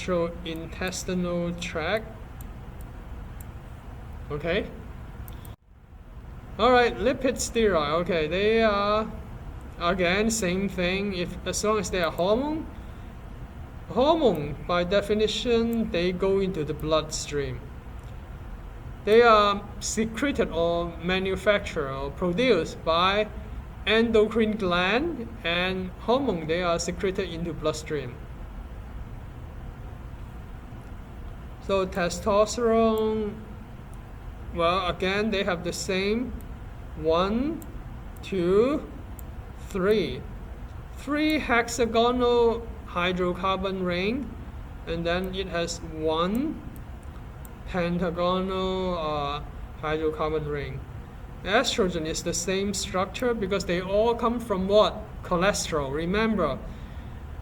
gastrointestinal tract. Okay. All right, lipid steroid. Okay, they are again same thing. If as long as they are hormone by definition they go into the bloodstream. They are secreted or manufactured or produced by endocrine gland, and hormone they are secreted into bloodstream. So testosterone, well, again they have the same 1, 2, 3 hexagonal hydrocarbon ring, and then it has 1 pentagonal hydrocarbon ring. Estrogen is the same structure because they all come from what? Cholesterol. Remember,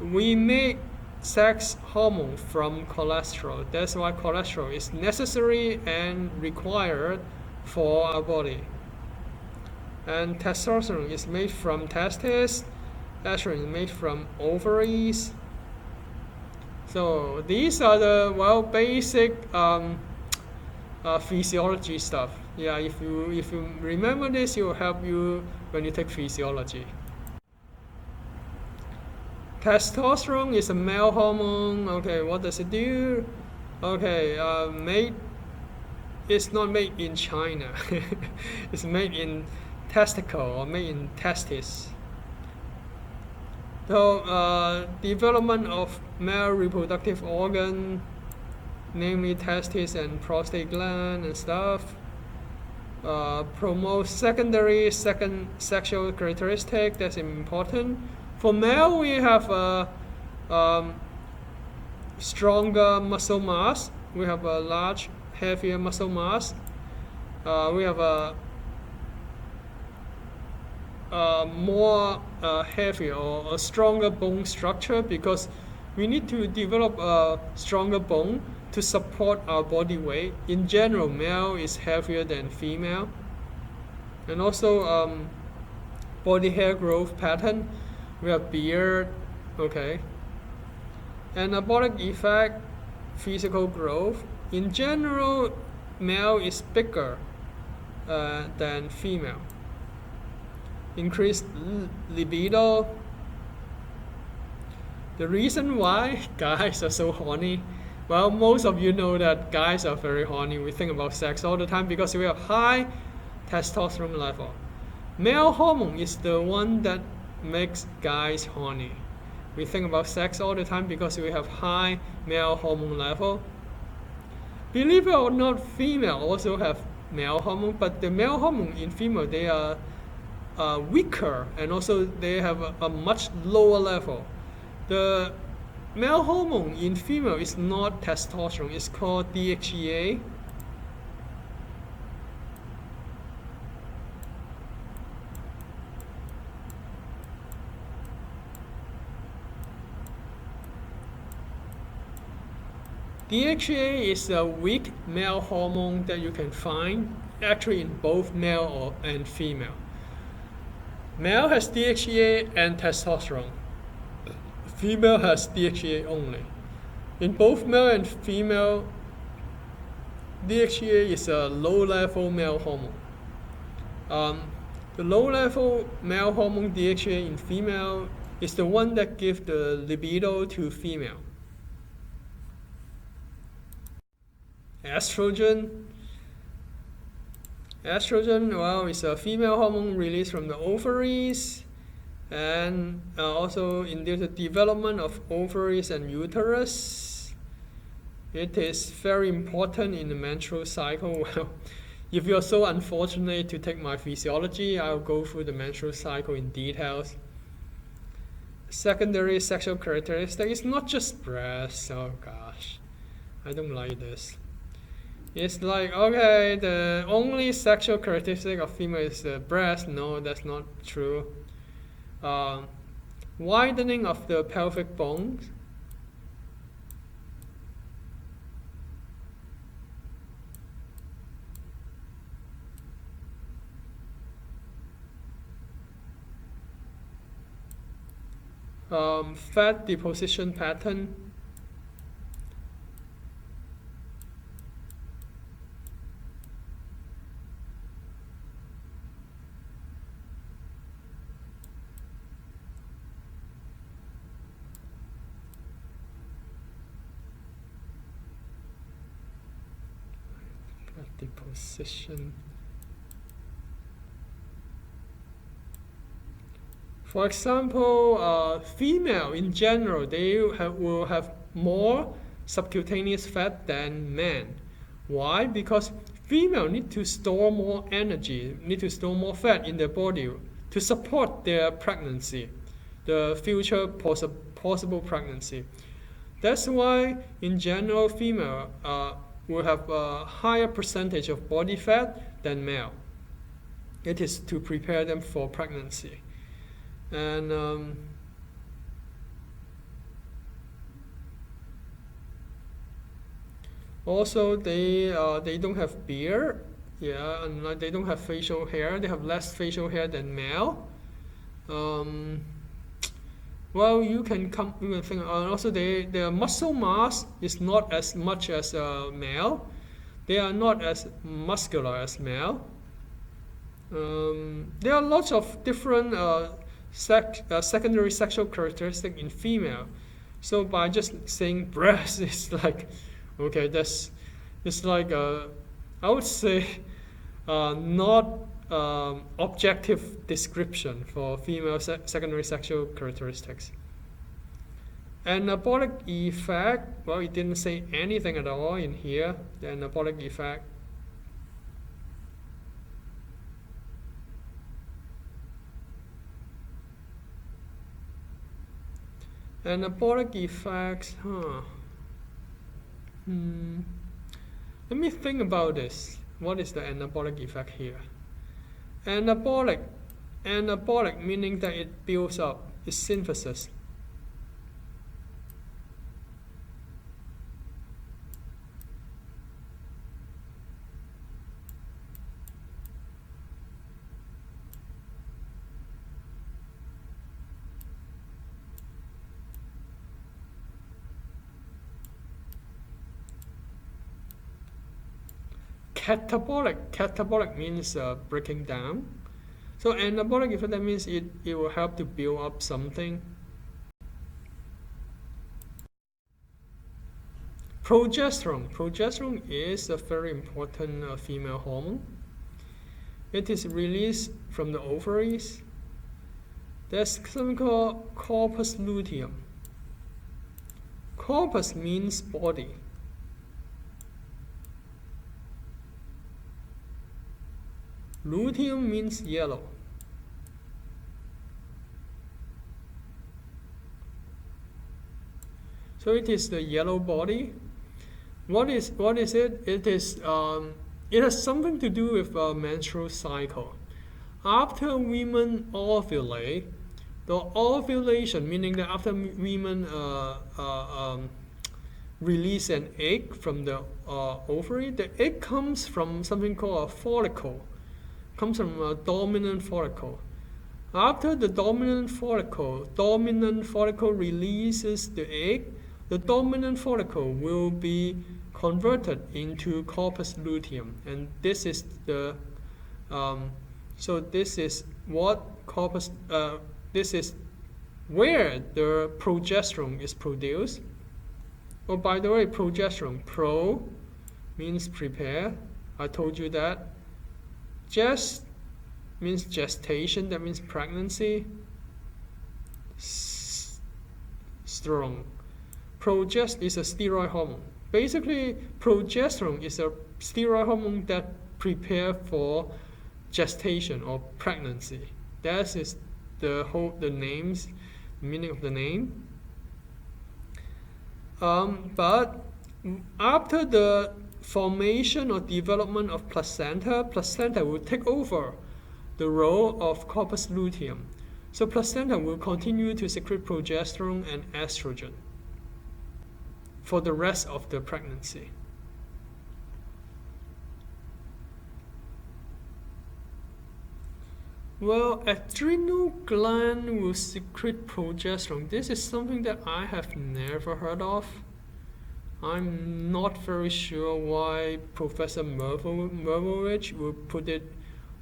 we make sex hormone from cholesterol. That's why cholesterol is necessary and required for our body. And testosterone is made from testes. Estrogen is made from ovaries. So these are the basic physiology stuff. Yeah, if you remember this, it will help you when you take physiology. Testosterone is a male hormone. Okay, what does it do? Okay, it's not made in China. It's made in testicle or made in testes. So development of male reproductive organ, namely testes and prostate gland and stuff, promotes secondary sexual characteristic. That's important. For male, we have a stronger muscle mass. We have a large, heavier muscle mass. We have a more heavier or a stronger bone structure because we need to develop a stronger bone to support our body weight. In general, male is heavier than female. And also body hair growth pattern. We have beard, okay. Anabolic effect, physical growth. In general, male is bigger than female. Increased libido. The reason why guys are so horny, well, most of you know that guys are very horny. We think about sex all the time because we have high testosterone level. Male hormone is the one that makes guys horny. We think about sex all the time because we have high male hormone level. Believe it or not, female also have male hormone, but the male hormone in female, they are weaker, and also they have a much lower level. The male hormone in female is not testosterone, it's called DHEA. DHEA is a weak male hormone that you can find actually in both male and female. Male has DHEA and testosterone. Female has DHEA only. In both male and female, DHEA is a low-level male hormone. The low-level male hormone DHEA in female is the one that gives the libido to female. Estrogen, well, is a female hormone released from the ovaries, and also induces the development of ovaries and uterus. It is very important in the menstrual cycle. Well, if you're so unfortunate to take my physiology, I'll go through the menstrual cycle in details. Secondary sexual characteristic is not just breasts. Oh gosh, I don't like this. It's like, okay, the only sexual characteristic of female is the breast. No, that's not true. Widening of the pelvic bones. Fat deposition pattern. deposition. For example, female in general, they will have more subcutaneous fat than men. Why? Because female need to store more energy, need to store more fat in their body to support their pregnancy, the future possible pregnancy. That's why, in general, female will have a higher percentage of body fat than male. It is to prepare them for pregnancy. And also they don't have beard, yeah, and they don't have facial hair. They have less facial hair than male. Well, you can think. Also, their muscle mass is not as much as male. They are not as muscular as male. There are lots of different secondary sexual characteristics in female. So by just saying breast, it's like, okay, it's like I would say not objective description for female secondary sexual characteristics. Anabolic effect, well, it didn't say anything at all in here, the anabolic effect. Anabolic effects, Let me think about this. What is the anabolic effect here? Anabolic meaning that it builds up, is synthesis. Catabolic means breaking down. So anabolic effect, that means it will help to build up something. Progesterone is a very important female hormone. It is released from the ovaries. There's something called corpus luteum. Corpus means body. Luteum means yellow. So it is the yellow body. What is it? It is it has something to do with menstrual cycle. After women ovulate, the ovulation, meaning that after women release an egg from the ovary, the egg comes from something called a follicle. Comes from a dominant follicle. After the dominant follicle releases the egg, the dominant follicle will be converted into corpus luteum, and this is the so this is what corpus this is where the progesterone is produced. Oh, by the way, progesterone, pro means prepare. I told you that. Gest means gestation, that means pregnancy. Strong. Progest is a steroid hormone. Basically, progesterone is a steroid hormone that prepares for gestation or pregnancy. That is the meaning of the name. But after the formation or development of placenta will take over the role of corpus luteum. So placenta will continue to secrete progesterone and estrogen for the rest of the pregnancy. Well, adrenal gland will secrete progesterone. This is something that I have never heard of. I'm not very sure why Professor Mervovich will put it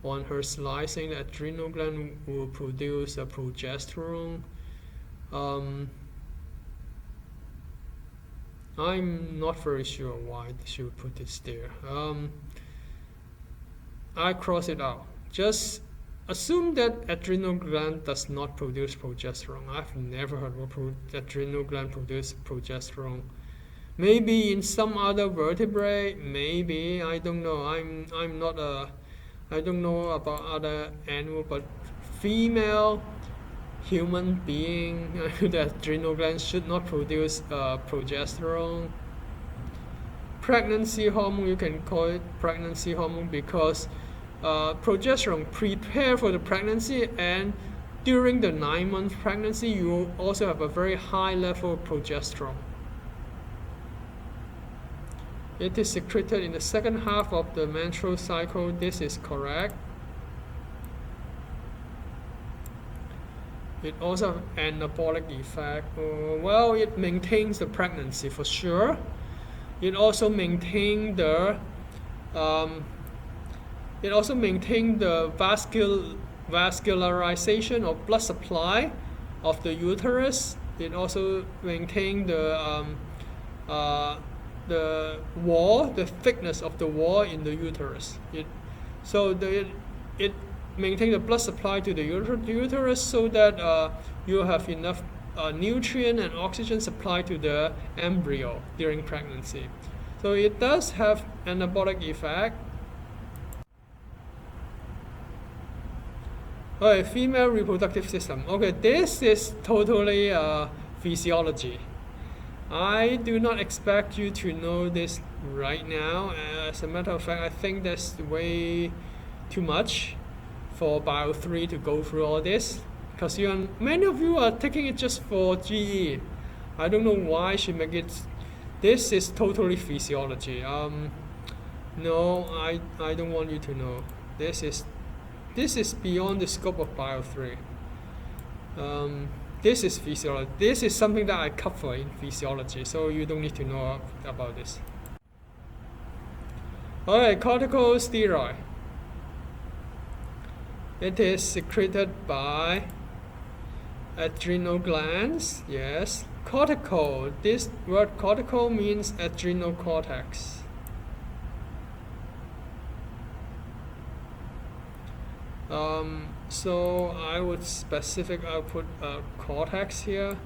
on her slide saying that adrenal gland will produce a progesterone. I'm not very sure why she would put this there. I cross it out. Just assume that adrenal gland does not produce progesterone. I've never heard of adrenal gland produce progesterone. Maybe in some other vertebrate, maybe, I don't know. I'm not a I don't know about other animal, but female human being, the adrenal glands should not produce progesterone. Pregnancy hormone, you can call it pregnancy hormone because progesterone prepare for the pregnancy, and during the 9-month pregnancy you also have a very high level of progesterone. It is secreted in the second half of the menstrual cycle. This is correct. It also has an anabolic effect. Well, it maintains the pregnancy for sure. It also maintains the vascularization of blood supply of the uterus. It also maintains the wall, the thickness of the wall in the uterus. It maintains the blood supply to the uterus so that you have enough nutrient and oxygen supply to the embryo during pregnancy. So it does have anabolic effect. Okay, female reproductive system. Okay, this is totally physiology. I do not expect you to know this right now. As a matter of fact, I think that's way too much for Bio 3 to go through all this, because many of you are taking it just for GE. I don't know why she make it. This is totally physiology. No, I don't want you to know. This is beyond the scope of Bio 3. This is physiology. This is something that I cover in physiology, so you don't need to know about this. Alright, corticosteroid. It is secreted by adrenal glands. Yes. Cortical. This word cortical means adrenal cortex. So I'll put cortex here.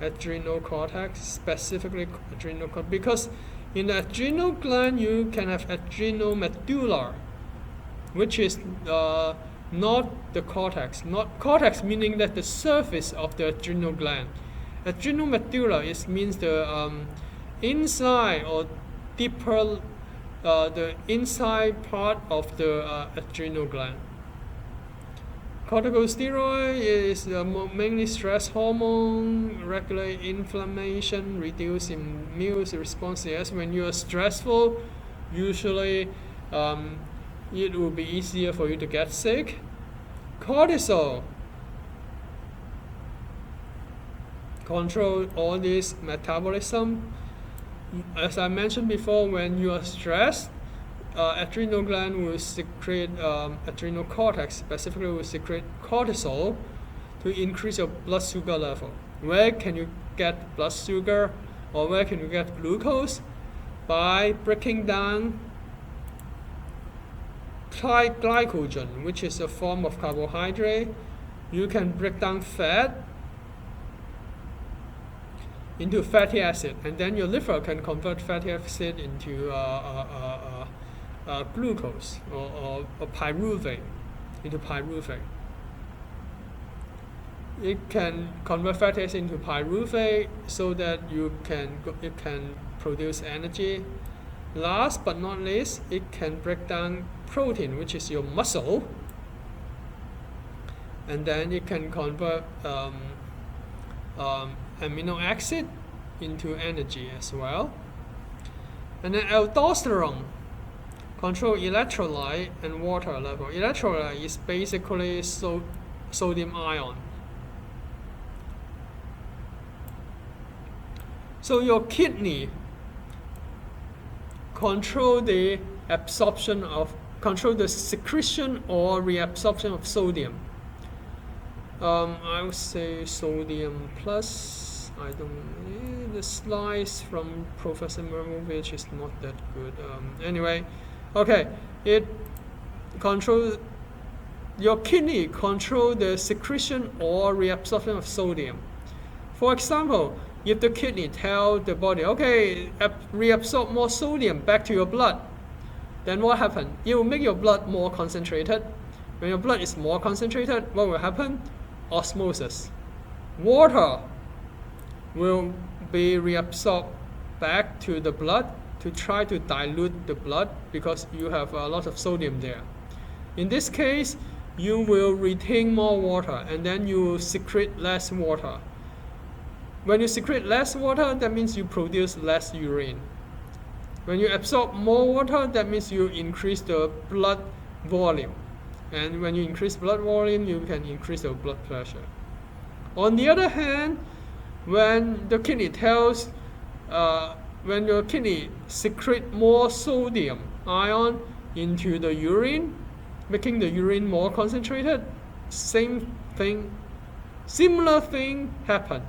Adrenal cortex, specifically adrenal cortex, because in the adrenal gland you can have adrenal medulla, which is not the cortex. Not cortex meaning that the surface of the adrenal gland. Adrenal medulla means the inside or deeper. The inside part of the adrenal gland. Corticosteroid is mainly stress hormone, regulate inflammation, reduce immune response. Yes, when you are stressful, usually it will be easier for you to get sick. Cortisol control all this metabolism. As I mentioned before, when you are stressed, adrenal gland will secrete, adrenal cortex specifically will secrete cortisol to increase your blood sugar level. Where can you get blood sugar, or where can you get glucose? By breaking down glycogen, which is a form of carbohydrate. You can break down fat into fatty acid, and then your liver can convert fatty acid into glucose or pyruvate into pyruvate. It can convert fatty acid into pyruvate so that it can produce energy. Last but not least, it can break down protein, which is your muscle, and then it can convert amino acid into energy as well. And then aldosterone control electrolyte and water level. Electrolyte is basically sodium ion. So your kidney control the secretion or reabsorption of sodium. I would say sodium plus. The slides from Professor Mermovich is not that good. Anyway, Okay, it controls your kidney control the secretion or reabsorption of sodium. For example, if the kidney tell the body, okay, reabsorb more sodium back to your blood, then what happens? It will make your blood more concentrated. When your blood is more concentrated, what will happen? Osmosis. Water will be reabsorbed back to the blood to try to dilute the blood because you have a lot of sodium there. In this case, you will retain more water and then you will secrete less water. When you secrete less water, that means you produce less urine. When you absorb more water, that means you increase the blood volume. And when you increase blood volume, you can increase your blood pressure. On the other hand, when the kidney when your kidney secrete more sodium ion into the urine, making the urine more concentrated, similar thing happen.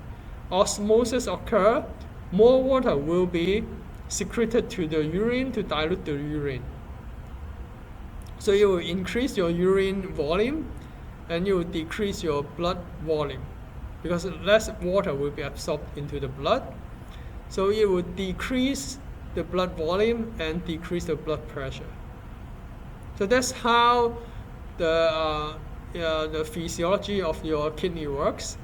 Osmosis occur, more water will be secreted to the urine to dilute the urine. So you will increase your urine volume and you will decrease your blood volume because less water will be absorbed into the blood. So it will decrease the blood volume and decrease the blood pressure. So that's how the physiology of your kidney works.